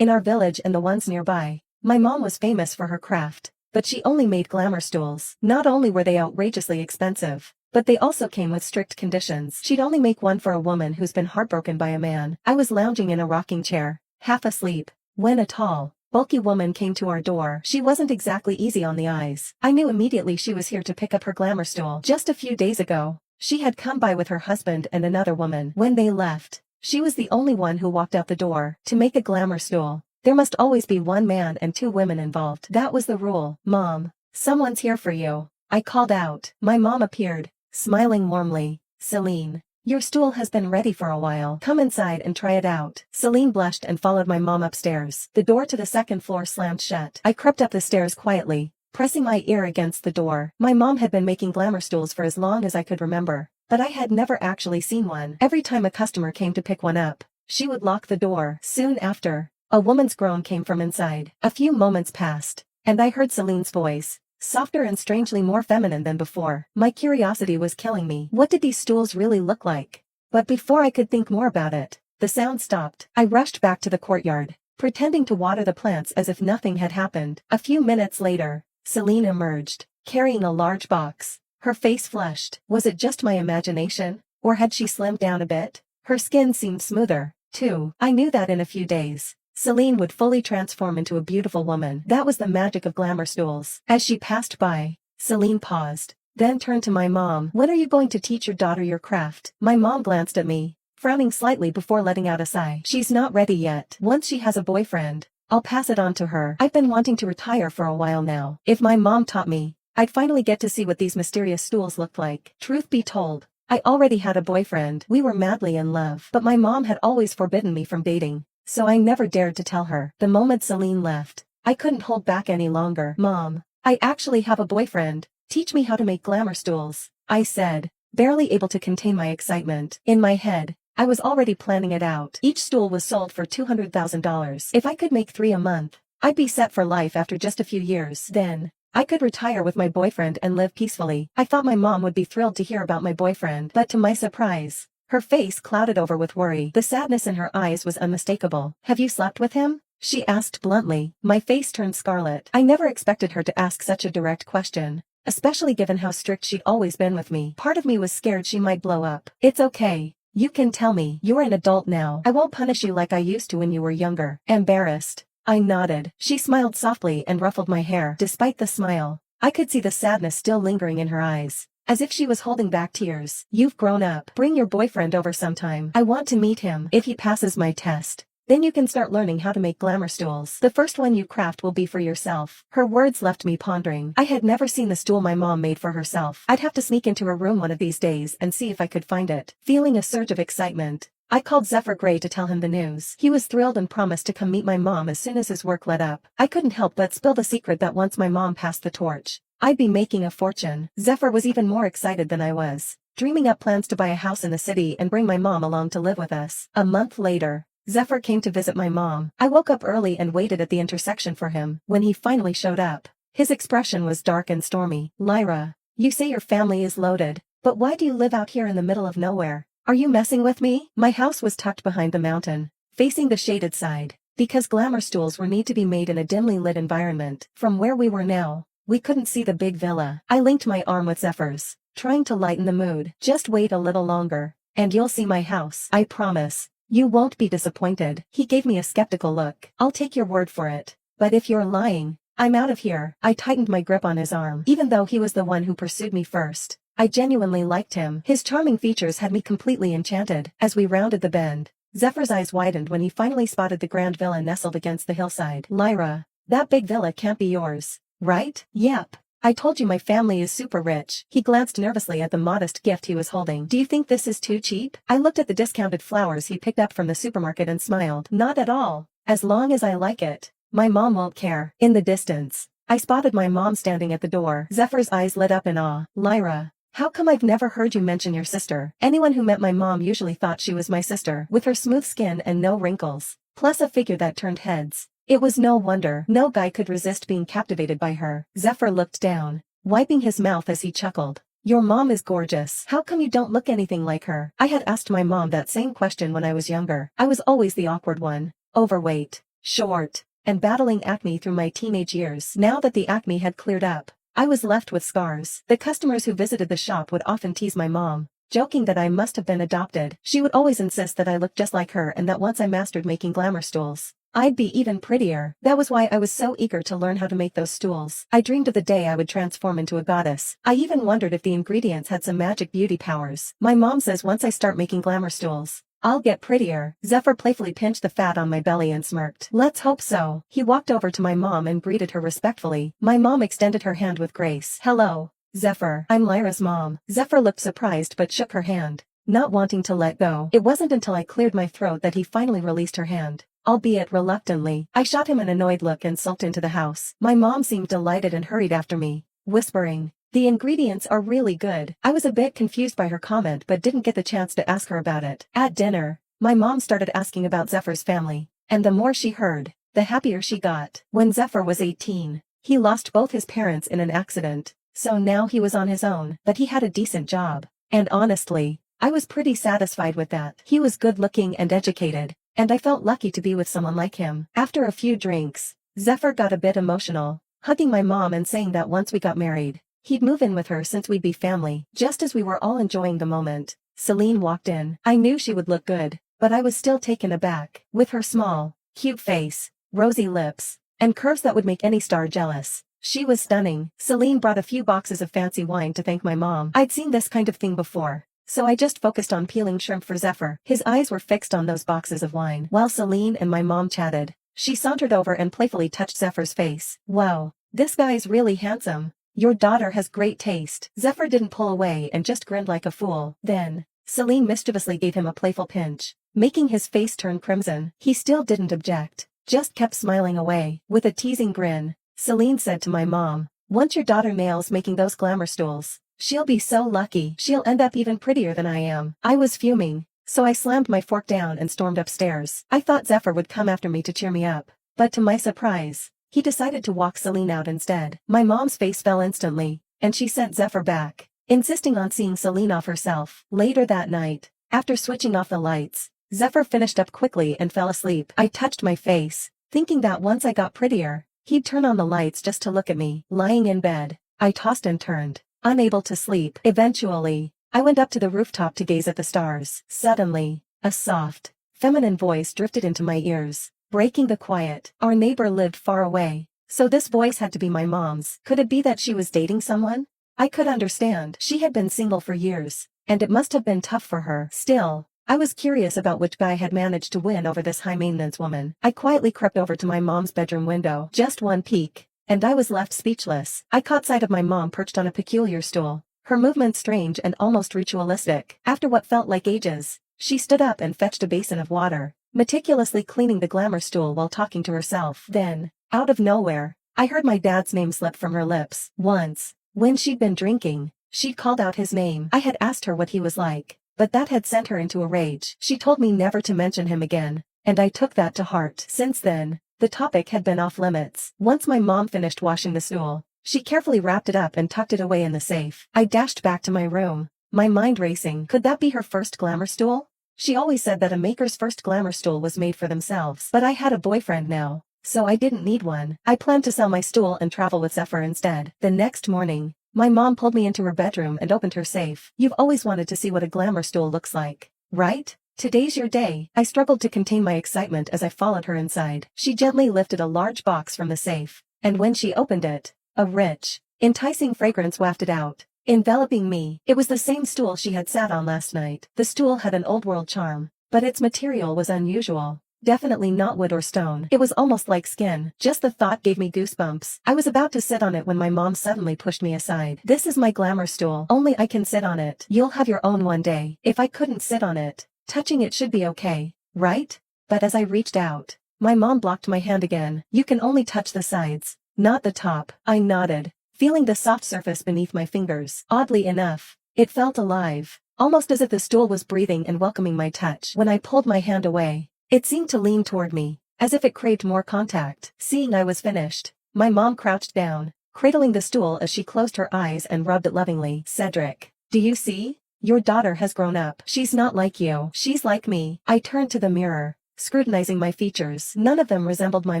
In our village and the ones nearby, my mom was famous for her craft, but she only made glamour stools. Not only were they outrageously expensive, but they also came with strict conditions. She'd only make one for a woman who's been heartbroken by a man. I was lounging in a rocking chair, half asleep, when a tall, bulky woman came to our door. She wasn't exactly easy on the eyes. I knew immediately she was here to pick up her glamour stool. Just a few days ago, she had come by with her husband and another woman. When they left, she was the only one who walked out the door. To make a glamour stool, there must always be one man and two women involved. That was the rule. "Mom, someone's here for you," I called out. My mom appeared, smiling warmly. "Celine, your stool has been ready for a while. Come inside and try it out." Celine blushed and followed my mom upstairs. The door to the second floor slammed shut. I crept up the stairs quietly, pressing my ear against the door. My mom had been making glamour stools for as long as I could remember, but I had never actually seen one. Every time a customer came to pick one up, she would lock the door. Soon after, a woman's groan came from inside. A few moments passed, and I heard Celine's voice, softer and strangely more feminine than before. My curiosity was killing me. What did these stools really look like? But before I could think more about it, the sound stopped. I rushed back to the courtyard, pretending to water the plants as if nothing had happened. A few minutes later, Celine emerged, carrying a large box. Her face flushed. Was it just my imagination, or had she slimmed down a bit? Her skin seemed smoother, too. I knew that in a few days, Celine would fully transform into a beautiful woman. That was the magic of glamour stools. As she passed by, Celine paused, then turned to my mom. "When are you going to teach your daughter your craft?" My mom glanced at me, frowning slightly before letting out a sigh. "She's not ready yet. Once she has a boyfriend, I'll pass it on to her. I've been wanting to retire for a while now. If my mom taught me, I'd finally get to see what these mysterious stools looked like." Truth be told, I already had a boyfriend. We were madly in love, but my mom had always forbidden me from dating, so I never dared to tell her. The moment Celine left, I couldn't hold back any longer. "Mom, I actually have a boyfriend. Teach me how to make glamour stools," I said, barely able to contain my excitement. In my head, I was already planning it out. Each stool was sold for $200,000. If I could make 3 a month, I'd be set for life after just a few years. Then, I could retire with my boyfriend and live peacefully. I thought my mom would be thrilled to hear about my boyfriend, but to my surprise, her face clouded over with worry. The sadness in her eyes was unmistakable. "Have you slept with him?" she asked bluntly. My face turned scarlet. I never expected her to ask such a direct question, especially given how strict she'd always been with me. Part of me was scared she might blow up. "It's okay. You can tell me. You're an adult now. I won't punish you like I used to when you were younger." Embarrassed, I nodded. She smiled softly and ruffled my hair. Despite the smile, I could see the sadness still lingering in her eyes, as if she was holding back tears. "You've grown up. Bring your boyfriend over sometime. I want to meet him. If he passes my test, then you can start learning how to make glamour stools. The first one you craft will be for yourself." Her words left me pondering. I had never seen the stool my mom made for herself. I'd have to sneak into her room one of these days and see if I could find it. Feeling a surge of excitement, I called Zephyr Gray to tell him the news. He was thrilled and promised to come meet my mom as soon as his work let up. I couldn't help but spill the secret that once my mom passed the torch, I'd be making a fortune. Zephyr was even more excited than I was, dreaming up plans to buy a house in the city and bring my mom along to live with us. A month later, Zephyr came to visit my mom. I woke up early and waited at the intersection for him. When he finally showed up, his expression was dark and stormy. "Lyra, you say your family is loaded, but why do you live out here in the middle of nowhere? Are you messing with me?" My house was tucked behind the mountain, facing the shaded side, because glamour stools were need to be made in a dimly lit environment. From where we were now, we couldn't see the big villa. I linked my arm with Zephyr's, trying to lighten the mood. "Just wait a little longer, and you'll see my house. I promise. You won't be disappointed." He gave me a skeptical look. "I'll take your word for it, but if you're lying, I'm out of here." I tightened my grip on his arm. Even though he was the one who pursued me first, I genuinely liked him. His charming features had me completely enchanted. As we rounded the bend, Zephyr's eyes widened when he finally spotted the grand villa nestled against the hillside. "Lyra, that big villa can't be yours, right?" "Yep. I told you my family is super rich." He glanced nervously at the modest gift he was holding. "Do you think this is too cheap?" I looked at the discounted flowers he picked up from the supermarket and smiled. "Not at all. As long as I like it, my mom won't care." In the distance, I spotted my mom standing at the door. Zephyr's eyes lit up in awe. "Lyra, how come I've never heard you mention your sister?" Anyone who met my mom usually thought she was my sister, with her smooth skin and no wrinkles, plus a figure that turned heads. It was no wonder no guy could resist being captivated by her. Zephyr looked down, wiping his mouth as he chuckled. "Your mom is gorgeous. How come you don't look anything like her?" I had asked my mom that same question when I was younger. I was always the awkward one, overweight, short, and battling acne through my teenage years. Now that the acne had cleared up, I was left with scars. The customers who visited the shop would often tease my mom, joking that I must have been adopted. She would always insist that I looked just like her and that once I mastered making glamour stools, I'd be even prettier. That was why I was so eager to learn how to make those stools. I dreamed of the day I would transform into a goddess. I even wondered if the ingredients had some magic beauty powers. My mom says once I start making glamour stools, I'll get prettier. Zephyr playfully pinched the fat on my belly and smirked. Let's hope so. He walked over to my mom and greeted her respectfully. My mom extended her hand with grace. Hello, Zephyr. I'm Lyra's mom. Zephyr looked surprised but shook her hand, not wanting to let go. It wasn't until I cleared my throat that he finally released her hand, albeit reluctantly. I shot him an annoyed look and sulked into the house. My mom seemed delighted and hurried after me, whispering, "The ingredients are really good." I was a bit confused by her comment but didn't get the chance to ask her about it. At dinner, my mom started asking about Zephyr's family, and the more she heard, the happier she got. When Zephyr was 18, he lost both his parents in an accident, so now he was on his own, but he had a decent job. And honestly, I was pretty satisfied with that. He was good-looking and educated, and I felt lucky to be with someone like him. After a few drinks, Zephyr got a bit emotional, hugging my mom and saying that once we got married, he'd move in with her since we'd be family. Just as we were all enjoying the moment, Celine walked in. I knew she would look good, but I was still taken aback. With her small, cute face, rosy lips, and curves that would make any star jealous, she was stunning. Celine brought a few boxes of fancy wine to thank my mom. I'd seen this kind of thing before, so I just focused on peeling shrimp for Zephyr. His eyes were fixed on those boxes of wine. While Celine and my mom chatted, she sauntered over and playfully touched Zephyr's face. Wow, this guy's really handsome. Your daughter has great taste. Zephyr didn't pull away and just grinned like a fool. Then, Celine mischievously gave him a playful pinch, making his face turn crimson. He still didn't object, just kept smiling away. With a teasing grin, Celine said to my mom, "Once your daughter nails making those glamour stools, she'll be so lucky. She'll end up even prettier than I am." I was fuming, so I slammed my fork down and stormed upstairs. I thought Zephyr would come after me to cheer me up, but to my surprise, he decided to walk Celine out instead. My mom's face fell instantly, and she sent Zephyr back, insisting on seeing Celine off herself. Later that night, after switching off the lights, Zephyr finished up quickly and fell asleep. I touched my face, thinking that once I got prettier, he'd turn on the lights just to look at me. Lying in bed, I tossed and turned, unable to sleep. Eventually, I went up to the rooftop to gaze at the stars. Suddenly, a soft, feminine voice drifted into my ears, breaking the quiet. Our neighbor lived far away, so this voice had to be my mom's. Could it be that she was dating someone? I could understand. She had been single for years, and it must have been tough for her. Still, I was curious about which guy had managed to win over this high-maintenance woman. I quietly crept over to my mom's bedroom window. Just one peek, and I was left speechless. I caught sight of my mom perched on a peculiar stool, her movements strange and almost ritualistic. After what felt like ages, she stood up and fetched a basin of water, meticulously cleaning the glamour stool while talking to herself. Then, out of nowhere, I heard my dad's name slip from her lips. Once, when she'd been drinking, she'd called out his name. I had asked her what he was like, but that had sent her into a rage. She told me never to mention him again, and I took that to heart. Since then, the topic had been off limits. Once my mom finished washing the stool, she carefully wrapped it up and tucked it away in the safe. I dashed back to my room, my mind racing. Could that be her first glamour stool? She always said that a maker's first glamour stool was made for themselves. But I had a boyfriend now, so I didn't need one. I planned to sell my stool and travel with Zephyr instead. The next morning, my mom pulled me into her bedroom and opened her safe. "You've always wanted to see what a glamour stool looks like, right? Today's your day." I struggled to contain my excitement as I followed her inside. She gently lifted a large box from the safe, and when she opened it, a rich, enticing fragrance wafted out, enveloping me. It was the same stool she had sat on last night. The stool had an old-world charm, but its material was unusual. Definitely not wood or stone. It was almost like skin. Just the thought gave me goosebumps. I was about to sit on it when my mom suddenly pushed me aside. "This is my glamour stool. Only I can sit on it. You'll have your own one day." If I couldn't sit on it, touching it should be okay, right? But as I reached out, my mom blocked my hand again. "You can only touch the sides, not the top." I nodded, feeling the soft surface beneath my fingers. Oddly enough, it felt alive, almost as if the stool was breathing and welcoming my touch. When I pulled my hand away, it seemed to lean toward me, as if it craved more contact. Seeing I was finished, my mom crouched down, cradling the stool as she closed her eyes and rubbed it lovingly. "Cedric, do you see? Your daughter has grown up. She's not like you. She's like me." I turned to the mirror, scrutinizing my features. None of them resembled my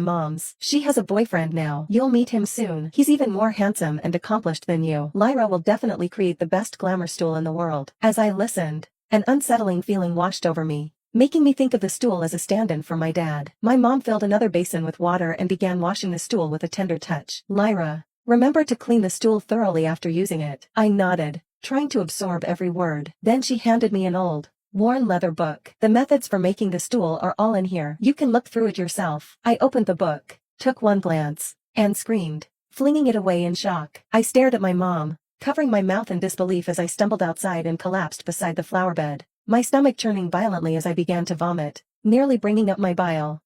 mom's. She has a boyfriend now. You'll meet him soon. He's even more handsome and accomplished than you. Lyra will definitely create the best glamour stool in the world. As I listened, an unsettling feeling washed over me, making me think of the stool as a stand-in for my dad. My mom filled another basin with water and began washing the stool with a tender touch. Lyra, remember to clean the stool thoroughly after using it. I nodded, trying to absorb every word. Then she handed me an old, worn leather book. The methods for making the stool are all in here. You can look through it yourself. I opened the book, took one glance, and screamed, flinging it away in shock. I stared at my mom, covering my mouth in disbelief as I stumbled outside and collapsed beside the flower bed, my stomach churning violently as I began to vomit, nearly bringing up my bile.